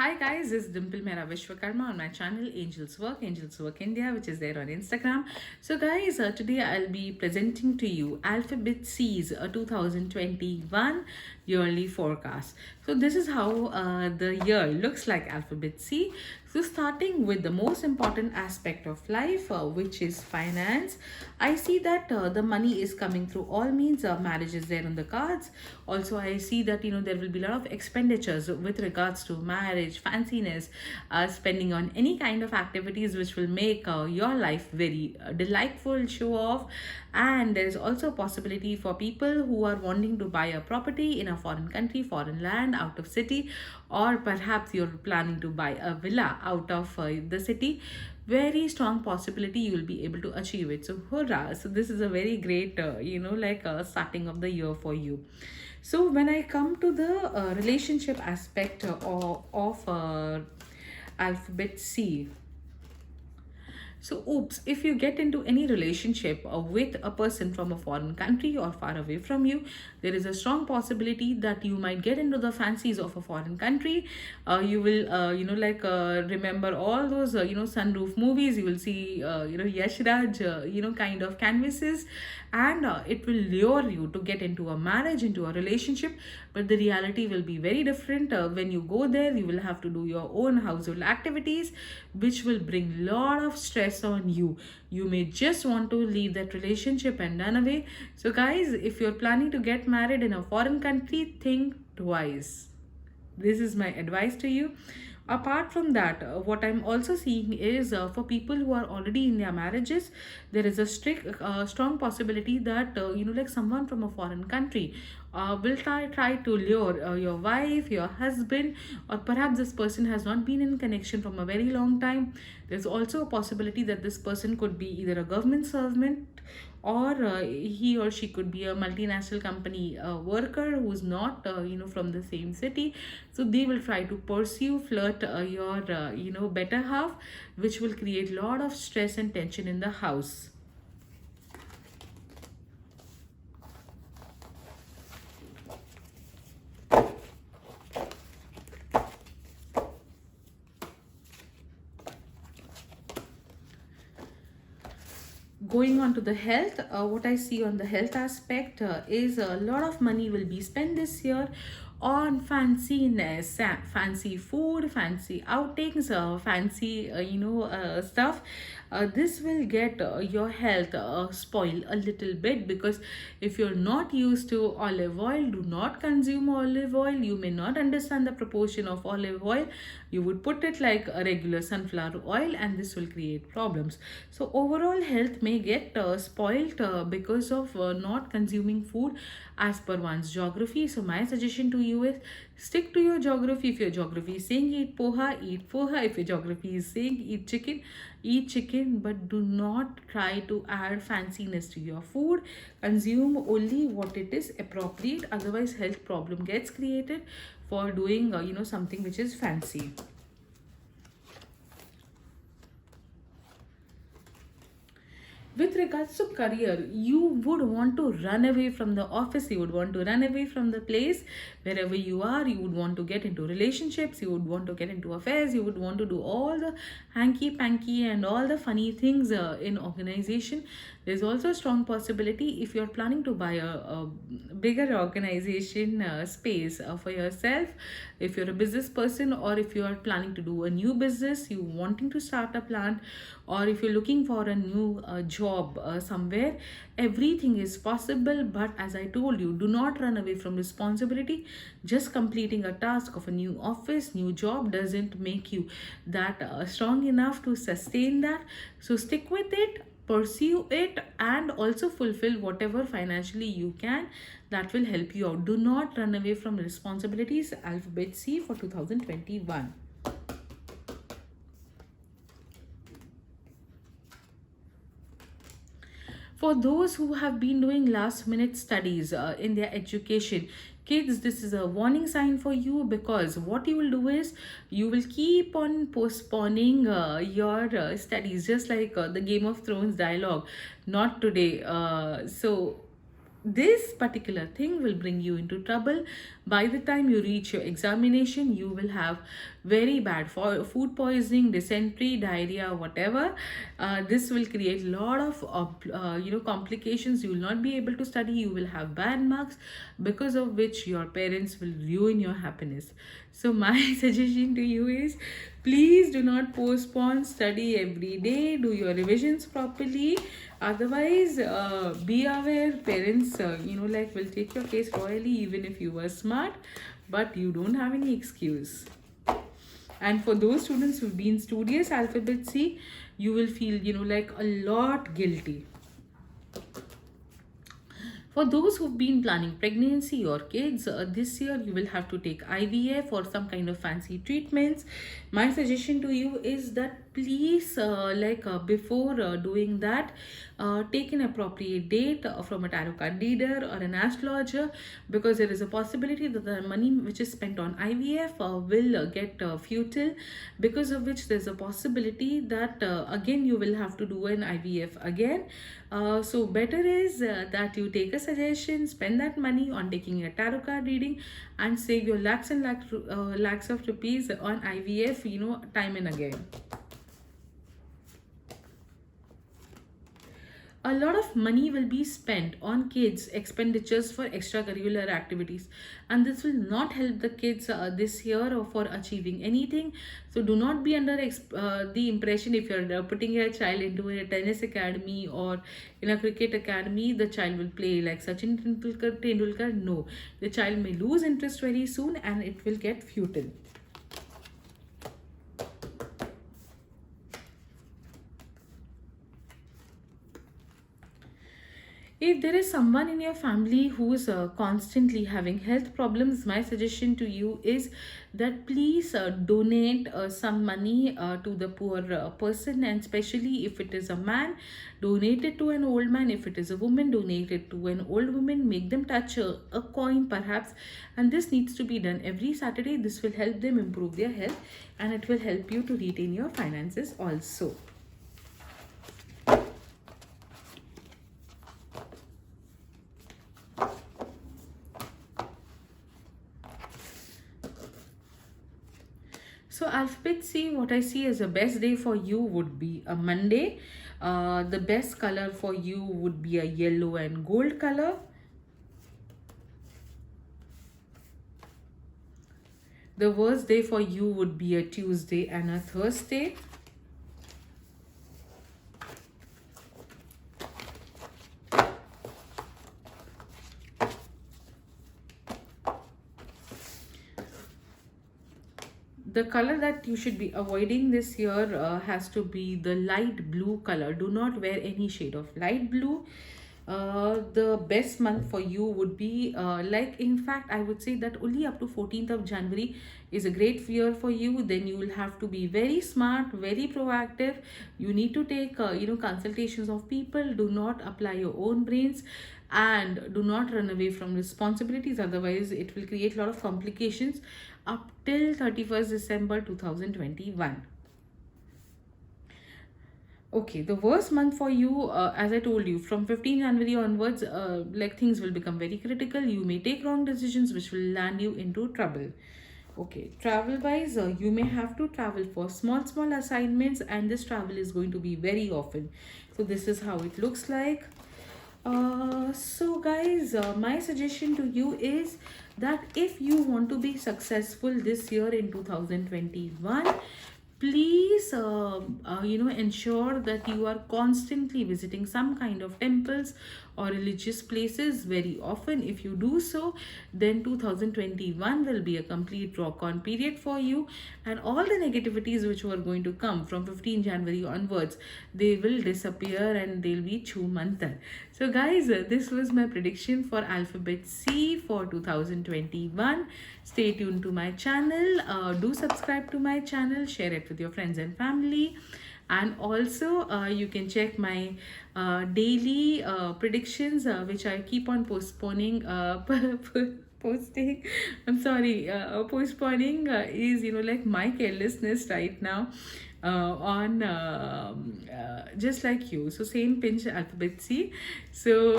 Hi guys, this is Dimple Mera Vishwakarma on my channel Angels Work India, which is there on Instagram. So guys, today I'll be presenting to you Alphabet C's 2021 yearly forecast. So this is how the year looks like Alphabet C. So starting with the most important aspect of life, which is finance, I see that the money is coming through all means. Marriage is there on the cards. Also, I see that there will be a lot of expenditures with regards to marriage, fanciness, spending on any kind of activities which will make your life very delightful, show off. And there is also a possibility for people who are wanting to buy a property in a foreign country, foreign land, out of city, or perhaps you're planning to buy a villa out of the city. Very strong possibility you will be able to achieve it. So hurrah! So this is a very great starting of the year for you. So when I come to the relationship aspect of alphabet C, so, oops, if you get into any relationship with a person from a foreign country or far away from you, there is a strong possibility that you might get into the fancies of a foreign country. You will, remember all those, sunroof movies. You will see, Yash Raj, kind of canvases, and it will lure you to get into a marriage, into a relationship. But the reality will be very different. When you go there, you will have to do your own household activities, which will bring lot of stress on you. You may just want to leave that relationship and run away. So guys, if you're planning to get married in a foreign country, think twice. This is my advice to you. Apart from that, what I'm also seeing is for people who are already in their marriages, there is a strong possibility that someone from a foreign country will try to lure your wife, your husband, or perhaps this person has not been in connection from a very long time. There's also a possibility that this person could be either a government servant, or he or she could be a multinational company worker who's not from the same city. So they will try to pursue, flirt your better half, which will create a lot of stress and tension in the house. Going on to the health, what I see on the health aspect is a lot of money will be spent this year on fanciness, fancy food, fancy outings, fancy stuff. This will get your health spoil a little bit, because if you're not used to olive oil, do not consume olive oil. You may not understand the proportion of olive oil. You would put it like a regular sunflower oil, and this will create problems. So overall health may get spoiled because of not consuming food as per one's geography. So my suggestion to you is, stick to your geography. If your geography is saying eat poha, eat poha. If your geography is saying eat chicken, but do not try to add fanciness to your food. Consume only what it is appropriate, otherwise health problem gets created for doing something which is fancy. With regards to career, you would want to run away from the office, you would want to run away from the place wherever you are. You would want to get into relationships, you would want to get into affairs, you would want to do all the hanky panky and all the funny things in organization. There's also a strong possibility, if you're planning to buy a bigger organization space for yourself, if you're a business person, or if you are planning to do a new business, you wanting to start a plant, or if you're looking for a new job somewhere, everything is possible. But as I told you, do not run away from responsibility. Just completing a task of a new office, new job doesn't make you that strong enough to sustain that. So stick with it, pursue it, and also fulfill whatever financially you can that will help you out. Do not run away from responsibilities. Alphabet C for 2021. For those who have been doing last minute studies in their education, kids, this is a warning sign for you, because what you will do is you will keep on postponing your studies, just like the Game of Thrones dialogue, not today. So this particular thing will bring you into trouble. By the time you reach your examination, you will have very bad food poisoning, dysentery, diarrhea, whatever. This will create a lot of complications. You will not be able to study. You will have bad marks, because of which your parents will ruin your happiness. So my suggestion to you is, please do not postpone study every day. Do your revisions properly. Otherwise, be aware, parents, will take your case royally even if you were smart, but you don't have any excuse. And for those students who've been studious, alphabet C, you will feel, a lot guilty. For those who've been planning pregnancy or kids, this year you will have to take IVF or some kind of fancy treatments. My suggestion to you is that please, before doing that, take an appropriate date from a tarot card reader or an astrologer, because there is a possibility that the money which is spent on IVF will get futile, because of which there's a possibility that again you will have to do an IVF again. So better is that you take a suggestion, spend that money on taking a tarot card reading, and save your lakhs and lakhs of rupees on IVF, time and again. A lot of money will be spent on kids expenditures for extracurricular activities, and this will not help the kids this year or for achieving anything. So do not be under the impression, if you're putting your child into a tennis academy or in a cricket academy, the child will play like Sachin Tendulkar. No, the child may lose interest very soon and it will get futile. If there is someone in your family who is constantly having health problems, my suggestion to you is that please donate some money to the poor person, and especially if it is a man, donate it to an old man. If it is a woman, donate it to an old woman. Make them touch a coin perhaps, and this needs to be done every Saturday. This will help them improve their health, and it will help you to retain your finances also. So alphabet C, what I see as the best day for you would be a Monday. The best color for you would be a yellow and gold color. The worst day for you would be a Tuesday and a Thursday. The color that you should be avoiding this year has to be the light blue color. Do not wear any shade of light blue. The best month for you would be in fact I would say that only up to 14th of January is a great year for you. Then you will have to be very smart, very proactive. You need to take consultations of people. Do not apply your own brains, and do not run away from responsibilities, otherwise it will create a lot of complications up till 31st December 2021. Okay, the worst month for you, as I told you, from 15 January onwards, things will become very critical. You may take wrong decisions which will land you into trouble. Okay, travel wise, you may have to travel for small assignments, and this travel is going to be very often. So this is how it looks like. So guys, my suggestion to you is that if you want to be successful this year in 2021, please ensure that you are constantly visiting some kind of temples or religious places very often. If you do so, then 2021 will be a complete rock on period for you, and all the negativities which were going to come from 15 January onwards, they will disappear and they'll be chumantar. So guys, this was my prediction for alphabet C for 2021. Stay tuned to my channel. Do subscribe to my channel, share it with your friends and family, and also you can check my daily predictions which I keep on postponing posting. I'm sorry, postponing is, like my carelessness right now. On just like you, so same pinch alphabet C. So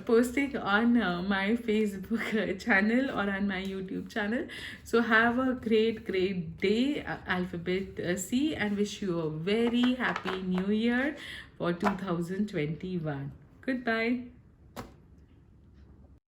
posting on my Facebook channel or on my YouTube channel. So have a great day, alphabet C, and wish you a very happy new year for 2021. Goodbye.